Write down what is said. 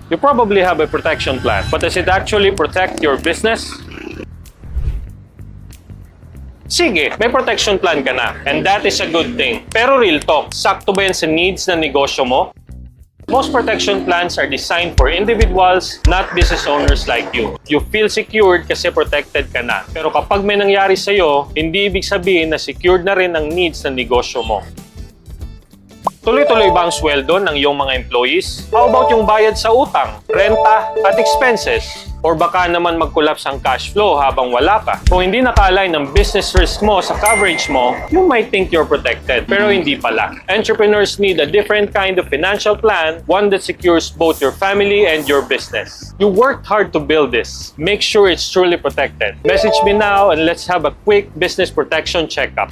You probably have a protection plan, but does it actually protect your business? Sige, may protection plan ka na, and that is a good thing. Pero real talk, sakto ba yan sa needs ng negosyo mo? Most protection plans are designed for individuals, not business owners like you. You feel secured kasi protected ka na. Pero kapag may nangyari sa'yo, hindi ibig sabihin na secured na rin ang needs ng negosyo mo. Tuloy-tuloy ba ang sweldo ng iyong mga employees? How about yung bayad sa utang, renta, at expenses? Or baka naman mag-collapse ang cash flow habang wala ka? Kung hindi naka-align ng business risk mo sa coverage mo, you might think you're protected, pero hindi pala. Entrepreneurs need a different kind of financial plan, one that secures both your family and your business. You worked hard to build this. Make sure it's truly protected. Message me now and let's have a quick business protection checkup.